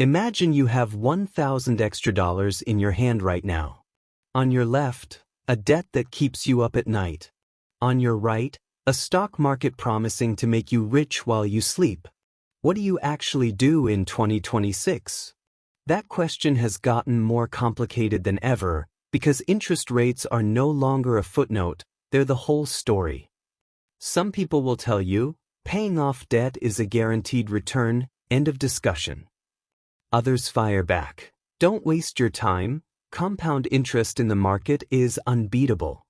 Imagine you have $1,000 extra in your hand right now. On your left, a debt that keeps you up at night. On your right, a stock market promising to make you rich while you sleep. What do you actually do in 2026? That question has gotten more complicated than ever because interest rates are no longer a footnote, they're the whole story. Some people will tell you, paying off debt is a guaranteed return, end of discussion. Others fire back. Don't waste your time, compound interest in the market is unbeatable.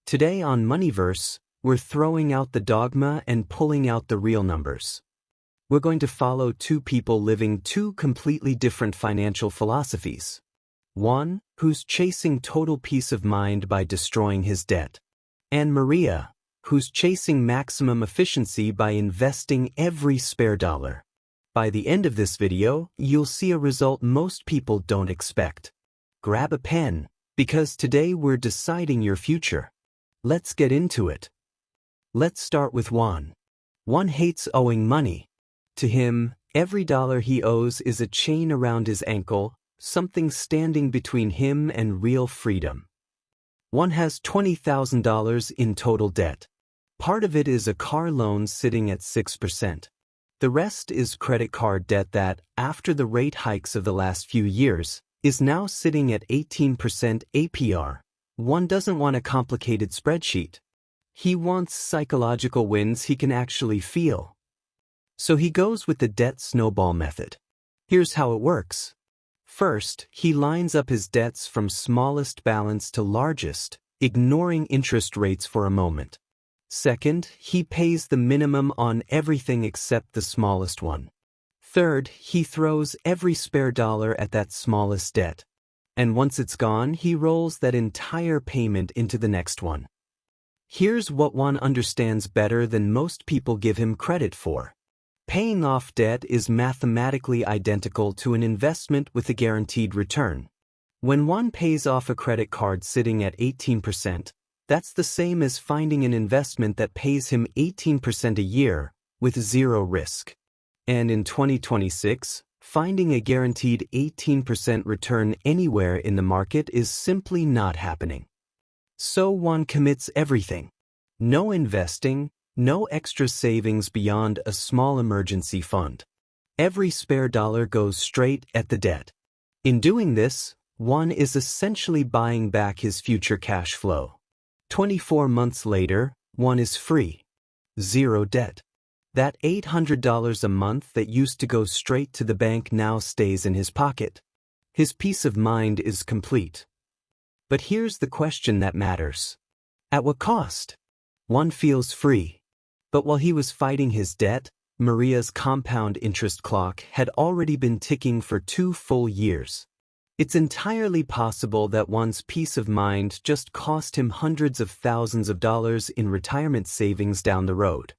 Today on Moneyverse, we're throwing out the dogma and pulling out the real numbers. We're going to follow two people living two completely different financial philosophies. One, who's chasing total peace of mind by destroying his debt. And Maria, who's chasing maximum efficiency by investing every spare dollar. By the end of this video, you'll see a result most people don't expect. Grab a pen, because today we're deciding your future. Let's get into it. Let's start with Juan. Juan hates owing money. To him, every dollar he owes is a chain around his ankle, something standing between him and real freedom. Juan has $20,000 in total debt. Part of it is a car loan sitting at 6%. The rest is credit card debt that, after the rate hikes of the last few years, is now sitting at 18% APR. Juan doesn't want a complicated spreadsheet. He wants psychological wins he can actually feel. So he goes with the debt snowball method. Here's how it works. First, he lines up his debts from smallest balance to largest, ignoring interest rates for a moment. Second, he pays the minimum on everything except the smallest one. Third, he throws every spare dollar at that smallest debt. And once it's gone, he rolls that entire payment into the next one. Here's what Juan understands better than most people give him credit for. Paying off debt is mathematically identical to an investment with a guaranteed return. When one pays off a credit card sitting at 18%, that's the same as finding an investment that pays him 18% a year, with zero risk. And in 2026, finding a guaranteed 18% return anywhere in the market is simply not happening. So one commits everything. No investing, no extra savings beyond a small emergency fund. Every spare dollar goes straight at the debt. In doing this, one is essentially buying back his future cash flow. 24 months later, one is free. Zero debt. That $800 a month that used to go straight to the bank now stays in his pocket. His peace of mind is complete. But here's the question that matters. At what cost? One feels free. But while he was fighting his debt, Maria's compound interest clock had already been ticking for 2 full years. It's entirely possible that one's peace of mind just cost him hundreds of thousands of dollars in retirement savings down the road.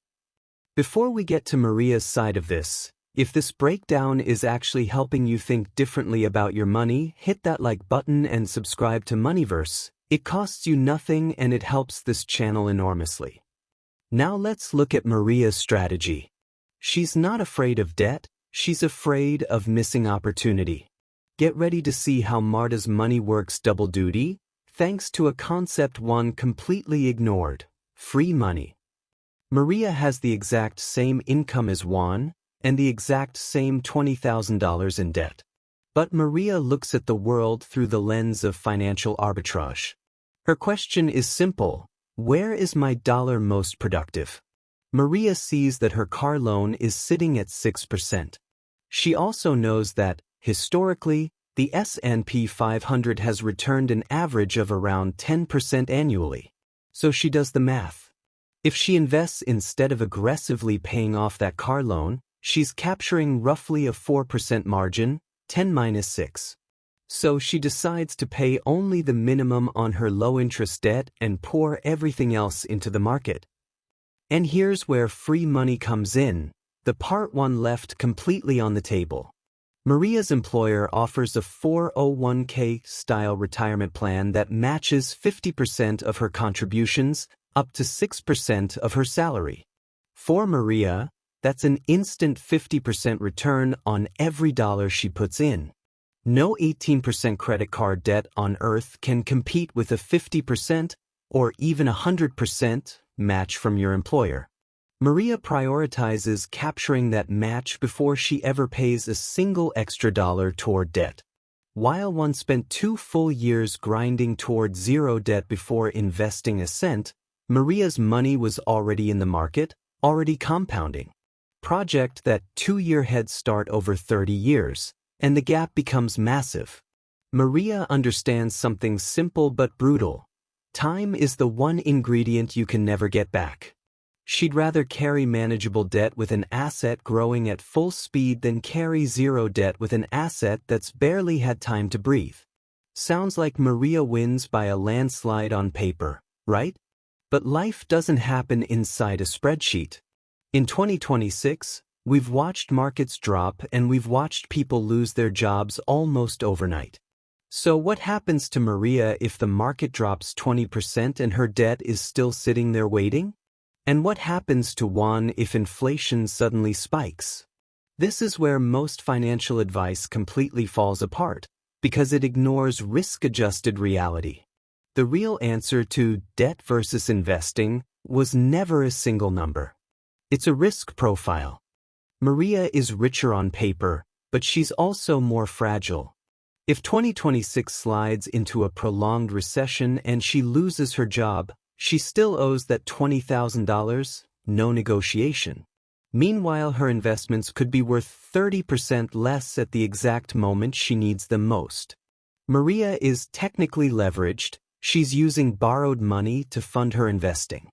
Before we get to Maria's side of this, if this breakdown is actually helping you think differently about your money, hit that like button and subscribe to Moneyverse. It costs you nothing and it helps this channel enormously. Now let's look at Maria's strategy. She's not afraid of debt, she's afraid of missing opportunity. Get ready to see how Marta's money works double duty, thanks to a concept one completely ignored: free money. Maria has the exact same income as Juan, and the exact same $20,000 in debt. But Maria looks at the world through the lens of financial arbitrage. Her question is simple: where is my dollar most productive? Maria sees that her car loan is sitting at 6%. She also knows that, historically, the S&P 500 has returned an average of around 10% annually. So she does the math. If she invests instead of aggressively paying off that car loan, she's capturing roughly a 4% margin, 10 minus 6. So she decides to pay only the minimum on her low-interest debt and pour everything else into the market. And here's where free money comes in, the part one left completely on the table. Maria's employer offers a 401k-style retirement plan that matches 50% of her contributions, up to 6% of her salary. For Maria, That's an instant 50% return on every dollar she puts in. No 18% credit card debt on earth can compete with a 50% or even 100% match from your employer. Maria prioritizes capturing that match before she ever pays a single extra dollar toward debt. While Juan spent 2 full years grinding toward zero debt before investing a cent, Maria's money was already in the market, already compounding. Project that 2-year head start over 30 years, and the gap becomes massive. Maria understands something simple but brutal. Time is the one ingredient you can never get back. She'd rather carry manageable debt with an asset growing at full speed than carry zero debt with an asset that's barely had time to breathe. Sounds like Maria wins by a landslide on paper, right? But life doesn't happen inside a spreadsheet. In 2026, we've watched markets drop and we've watched people lose their jobs almost overnight. So what happens to Maria if the market drops 20% and her debt is still sitting there waiting? And what happens to Juan if inflation suddenly spikes? This is where most financial advice completely falls apart, because it ignores risk-adjusted reality. The real answer to debt versus investing was never a single number. It's a risk profile. Maria is richer on paper, but she's also more fragile. If 2026 slides into a prolonged recession and she loses her job, she still owes that $20,000, no negotiation. Meanwhile, her investments could be worth 30% less at the exact moment she needs them most. Maria is technically leveraged. She's using borrowed money to fund her investing.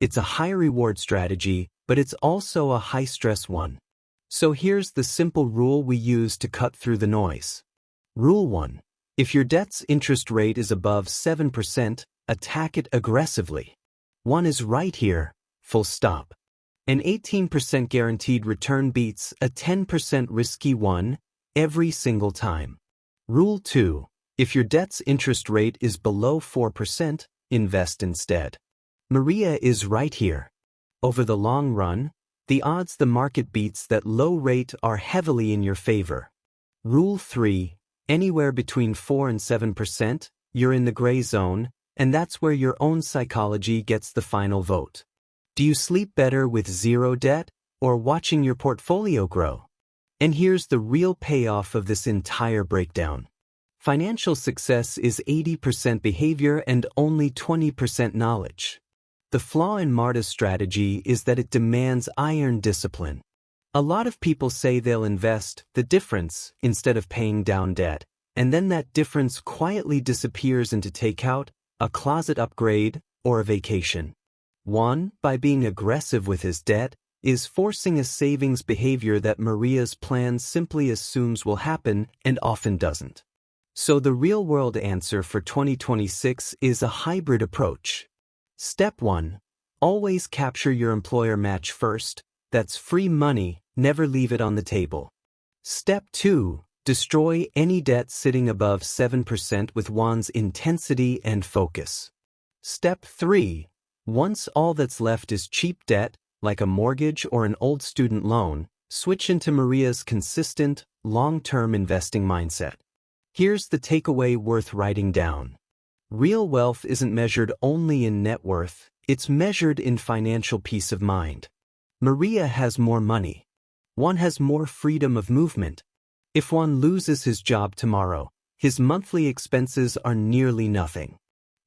It's a high-reward strategy, but it's also a high-stress one. So here's the simple rule we use to cut through the noise. Rule 1. If your debt's interest rate is above 7%, attack it aggressively. One is right here, full stop. An 18% guaranteed return beats a 10% risky one every single time. Rule 2. If your debt's interest rate is below 4%, invest instead. Maria is right here. Over the long run, the odds the market beats that low rate are heavily in your favor. Rule 3. Anywhere between 4 and 7%, you're in the gray zone, and that's where your own psychology gets the final vote. Do you sleep better with zero debt or watching your portfolio grow? And here's the real payoff of this entire breakdown. Financial success is 80% behavior and only 20% knowledge. The flaw in Marta's strategy is that it demands iron discipline. A lot of people say they'll invest the difference instead of paying down debt, and then that difference quietly disappears into takeout, a closet upgrade, or a vacation. Juan, by being aggressive with his debt, is forcing a savings behavior that Maria's plan simply assumes will happen and often doesn't. So the real-world answer for 2026 is a hybrid approach. Step 1. Always capture your employer match first. That's free money, never leave it on the table. Step 2. Destroy any debt sitting above 7% with Juan's intensity and focus. Step 3. Once all that's left is cheap debt, like a mortgage or an old student loan, switch into Maria's consistent, long-term investing mindset. Here's the takeaway worth writing down. Real wealth isn't measured only in net worth, it's measured in financial peace of mind. Maria has more money. Juan has more freedom of movement. If Juan loses his job tomorrow, his monthly expenses are nearly nothing.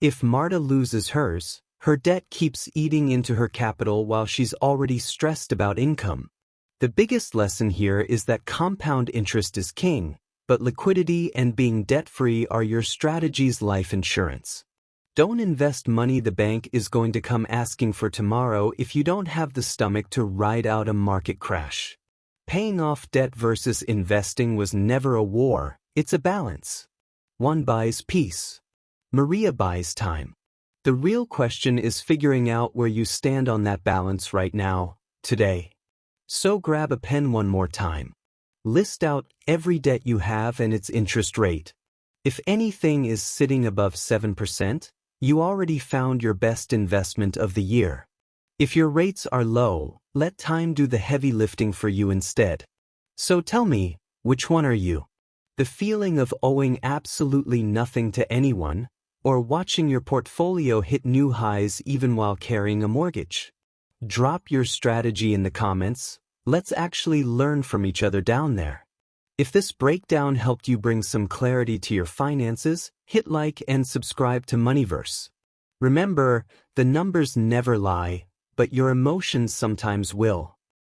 If Marta loses hers, her debt keeps eating into her capital while she's already stressed about income. The biggest lesson here is that compound interest is king, but liquidity and being debt-free are your strategy's life insurance. Don't invest money the bank is going to come asking for tomorrow if you don't have the stomach to ride out a market crash. Paying off debt versus investing was never a war, it's a balance. One buys peace. Maria buys time. The real question is figuring out where you stand on that balance right now, today. So grab a pen one more time. List out every debt you have and its interest rate. If anything is sitting above 7%, you already found your best investment of the year. If your rates are low, let time do the heavy lifting for you instead. So tell me, which one are you? The feeling of owing absolutely nothing to anyone, or watching your portfolio hit new highs even while carrying a mortgage? Drop your strategy in the comments. Let's actually learn from each other down there. If this breakdown helped you bring some clarity to your finances, hit like and subscribe to Moneyverse. Remember, the numbers never lie, but your emotions sometimes will.